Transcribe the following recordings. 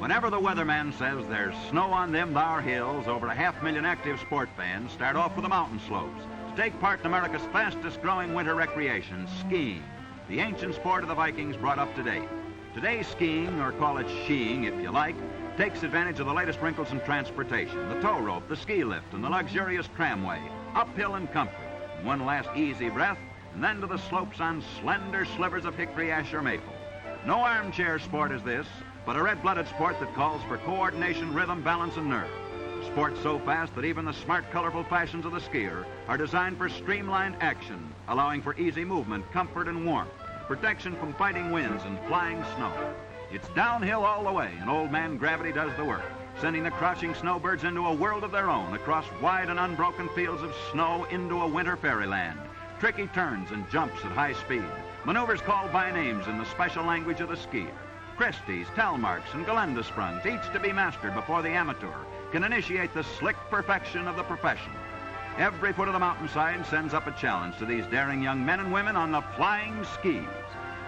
Whenever the weatherman says there's snow on them thar hills, over 500,000 active sport fans start off with the mountain slopes to take part in America's fastest growing winter recreation, skiing, the ancient sport of the Vikings brought up to date. Today, skiing, or call it sheeing if you like, takes advantage of the latest wrinkles in transportation, the tow rope, the ski lift, and the luxurious tramway, uphill in comfort, and one last easy breath, and then to the slopes on slender slivers of hickory, ash, or maple. No armchair sport is this, but a red-blooded sport that calls for coordination, rhythm, balance, and nerve. A sport so fast that even the smart, colorful fashions of the skier are designed for streamlined action, allowing for easy movement, comfort, and warmth, protection from fighting winds and flying snow. It's downhill all the way, and old man gravity does the work, sending the crouching snowbirds into a world of their own, across wide and unbroken fields of snow into a winter fairyland. Tricky turns and jumps at high speed, maneuvers called by names in the special language of the skier. Christie's, Telmarks, and Galenda Sprungs, each to be mastered before the amateur can initiate the slick perfection of the profession. Every foot of the mountainside sends up a challenge to these daring young men and women on the flying skis.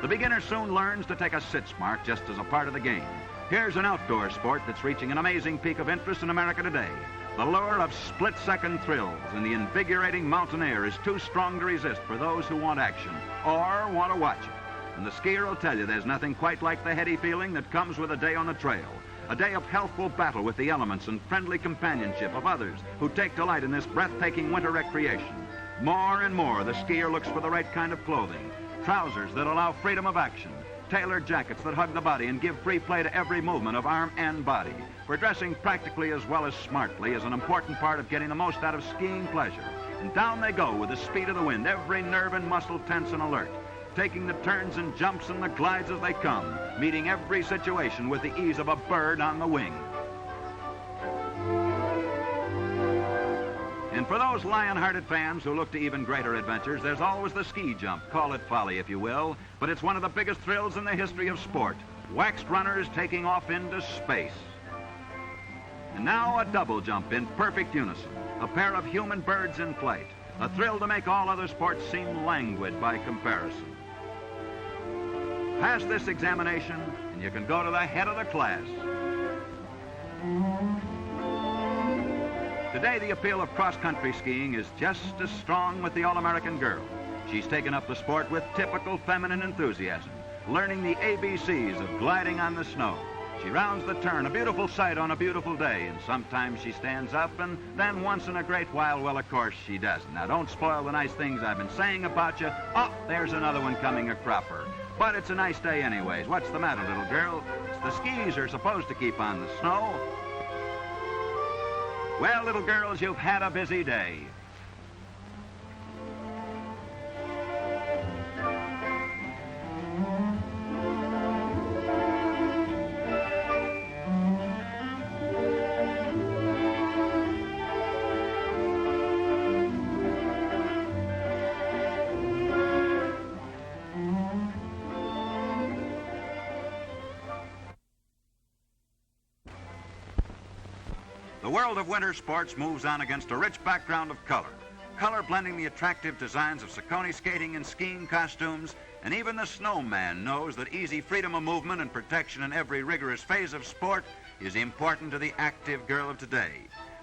The beginner soon learns to take a sitz mark just as a part of the game. Here's an outdoor sport that's reaching an amazing peak of interest in America today. The lure of split-second thrills and the invigorating mountain air is too strong to resist for those who want action or want to watch it. And the skier will tell you there's nothing quite like the heady feeling that comes with a day on the trail. A day of healthful battle with the elements and friendly companionship of others who take delight in this breathtaking winter recreation. More and more, the skier looks for the right kind of clothing. Trousers that allow freedom of action. Tailored jackets that hug the body and give free play to every movement of arm and body. For dressing practically as well as smartly is an important part of getting the most out of skiing pleasure. And down they go with the speed of the wind, every nerve and muscle tense and alert, taking the turns and jumps and the glides as they come, meeting every situation with the ease of a bird on the wing. And for those lion-hearted fans who look to even greater adventures, there's always the ski jump. Call it folly, if you will, but it's one of the biggest thrills in the history of sport. Waxed runners taking off into space. And now a double jump in perfect unison, a pair of human birds in flight, a thrill to make all other sports seem languid by comparison. Pass this examination, and you can go to the head of the class. Today, the appeal of cross-country skiing is just as strong with the all-American girl. She's taken up the sport with typical feminine enthusiasm, learning the ABCs of gliding on the snow. She rounds the turn, a beautiful sight on a beautiful day, and sometimes she stands up, and then once in a great while, well, of course, she doesn't. Now, don't spoil the nice things I've been saying about you. Oh, there's another one coming a cropper. But it's a nice day anyways. What's the matter, little girl? It's the skis are supposed to keep on the snow. Well, little girls, you've had a busy day. The world of winter sports moves on against a rich background of color. Color blending the attractive designs of Saucony skating and skiing costumes, and even the snowman knows that easy freedom of movement and protection in every rigorous phase of sport is important to the active girl of today.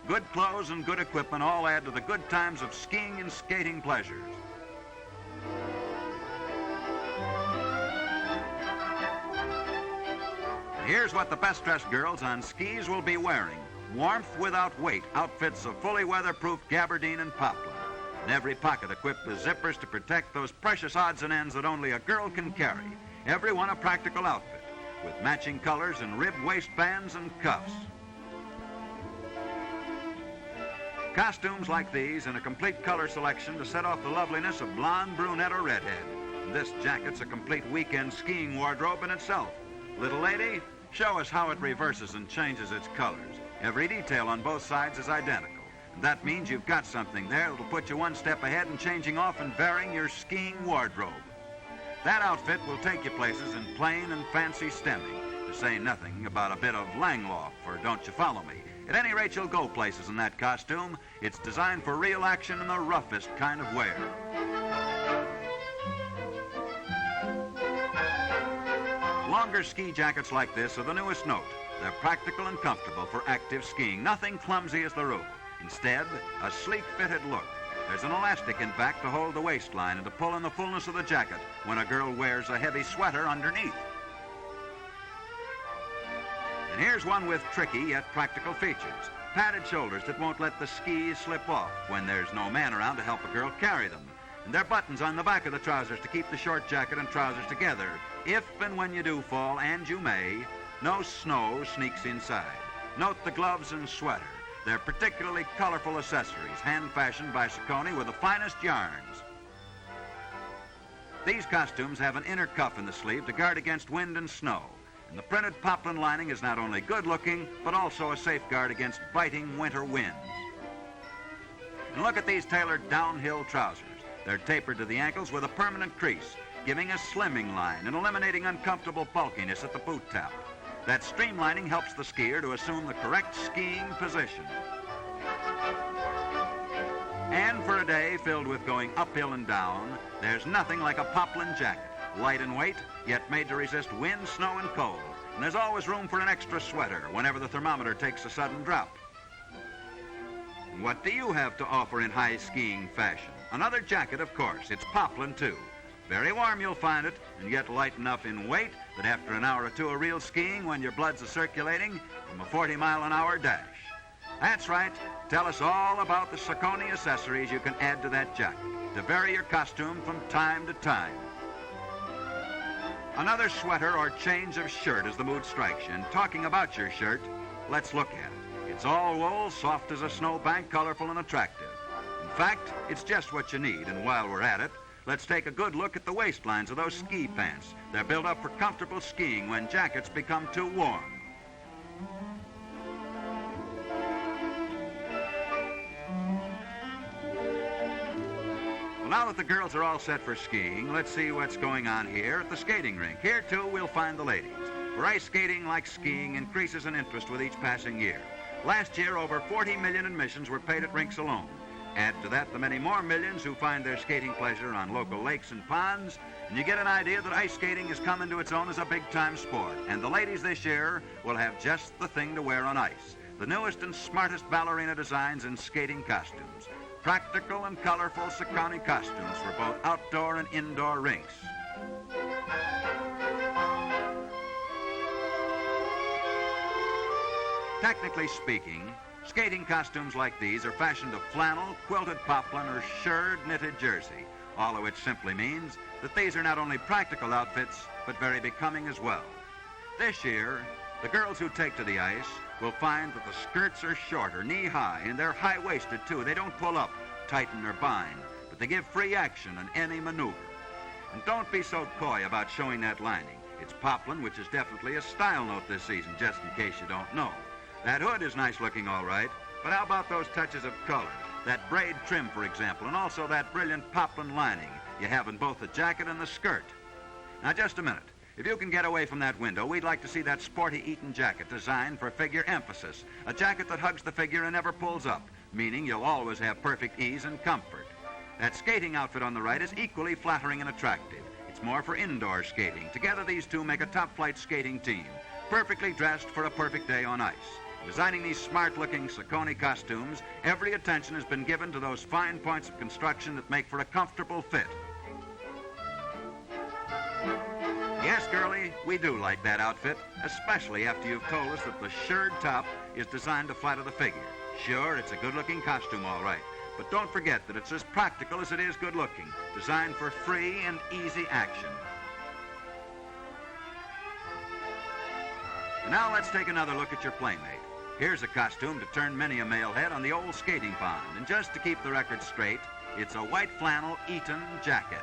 Good clothes and good equipment all add to the good times of skiing and skating pleasures. Here's what the best-dressed girls on skis will be wearing. Warmth without weight, outfits of fully weatherproof gabardine and poplin. And every pocket equipped with zippers to protect those precious odds and ends that only a girl can carry. Every one a practical outfit, with matching colors and ribbed waistbands and cuffs. Costumes like these and a complete color selection to set off the loveliness of blonde, brunette, or redhead. And this jacket's a complete weekend skiing wardrobe in itself. Little lady, Show us how it reverses and changes its colors. Every detail on both sides is identical. And that means you've got something there that'll put you one step ahead in changing off and varying your skiing wardrobe. That outfit will take you places in plain and fancy stemming, to say nothing about a bit of Langloff or Don't You Follow Me. At any rate, you'll go places in that costume. It's designed for real action in the roughest kind of wear. Longer ski jackets like this are the newest note. They're practical and comfortable for active skiing. Nothing clumsy is the rule. Instead, a sleek fitted look. There's an elastic in back to hold the waistline and to pull in the fullness of the jacket when a girl wears a heavy sweater underneath. And here's one with tricky yet practical features. Padded shoulders that won't let the skis slip off when there's no man around to help a girl carry them. And there are buttons on the back of the trousers to keep the short jacket and trousers together. If and when you do fall, and you may, no snow sneaks inside. Note the gloves and sweater. They're particularly colorful accessories, hand-fashioned by Saucony with the finest yarns. These costumes have an inner cuff in the sleeve to guard against wind and snow. And the printed poplin lining is not only good-looking, but also a safeguard against biting winter winds. And look at these tailored downhill trousers. They're tapered to the ankles with a permanent crease, giving a slimming line and eliminating uncomfortable bulkiness at the boot top. That streamlining helps the skier to assume the correct skiing position. And for a day filled with going uphill and down, there's nothing like a poplin jacket. Light in weight, yet made to resist wind, snow, and cold. And there's always room for an extra sweater whenever the thermometer takes a sudden drop. And what do you have to offer in high skiing fashion? Another jacket, of course. It's poplin, too. Very warm, you'll find it, and yet light enough in weight that after an hour or two of real skiing, when your blood's circulating, from a 40-mile-an-hour dash. That's right. Tell us all about the Saucony accessories you can add to that jacket to vary your costume from time to time. Another sweater or change of shirt as the mood strikes you. And talking about your shirt, let's look at it. It's all wool, soft as a snowbank, colorful and attractive. In fact, it's just what you need. And while we're at it, let's take a good look at the waistlines of those ski pants. They're built up for comfortable skiing when jackets become too warm. Well, now that the girls are all set for skiing, let's see what's going on here at the skating rink. Here, too, we'll find the ladies. For ice skating, like skiing, increases in interest with each passing year. Last year, over 40 million admissions were paid at rinks alone. Add to that the many more millions who find their skating pleasure on local lakes and ponds, and you get an idea that ice skating has come into its own as a big-time sport. And the ladies this year will have just the thing to wear on ice. The newest and smartest ballerina designs in skating costumes. Practical and colorful Saucony costumes for both outdoor and indoor rinks. Technically speaking, skating costumes like these are fashioned of flannel, quilted poplin, or shirred knitted jersey, all of which simply means that these are not only practical outfits, but very becoming as well. This year, the girls who take to the ice will find that the skirts are shorter, knee-high, and they're high-waisted, too. They don't pull up, tighten, or bind, but they give free action in any maneuver. And don't be so coy about showing that lining. It's poplin, which is definitely a style note this season, just in case you don't know. That hood is nice-looking, all right, but how about those touches of color? That braid trim, for example, and also that brilliant poplin lining you have in both the jacket and the skirt. Now, just a minute. If you can get away from that window, we'd like to see that sporty Eton jacket designed for figure emphasis. A jacket that hugs the figure and never pulls up, meaning you'll always have perfect ease and comfort. That skating outfit on the right is equally flattering and attractive. It's more for indoor skating. Together, these two make a top-flight skating team, perfectly dressed for a perfect day on ice. Designing these smart-looking Saucony costumes, every attention has been given to those fine points of construction that make for a comfortable fit. Yes, girlie, we do like that outfit, especially after you've told us that the shirred top is designed to flatter the figure. Sure, it's a good-looking costume, all right, but don't forget that it's as practical as it is good-looking, designed for free and easy action. And now let's take another look at your playmate. Here's a costume to turn many a male head on the old skating pond, and just to keep the record straight, it's a white flannel Eton jacket.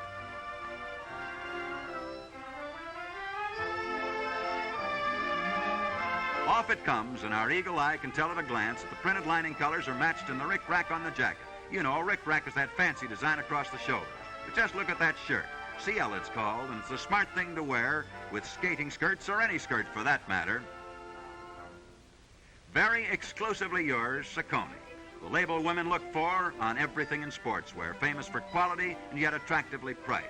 Off it comes, and our eagle eye can tell at a glance that the printed lining colors are matched in the rick-rack on the jacket. You know, rick-rack is that fancy design across the shoulder. But just look at that shirt. CL it's called, and it's a smart thing to wear with skating skirts or any skirt for that matter. Very exclusively yours, Saucony. The label women look for on everything in sportswear, famous for quality and yet attractively priced.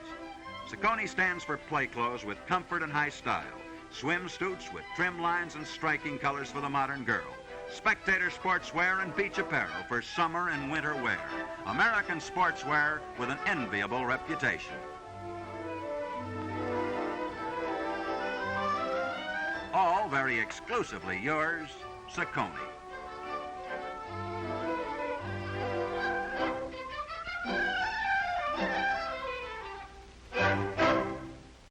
Saucony stands for play clothes with comfort and high style. Swimsuits with trim lines and striking colors for the modern girl. Spectator sportswear and beach apparel for summer and winter wear. American sportswear with an enviable reputation. All very exclusively yours, Saucony.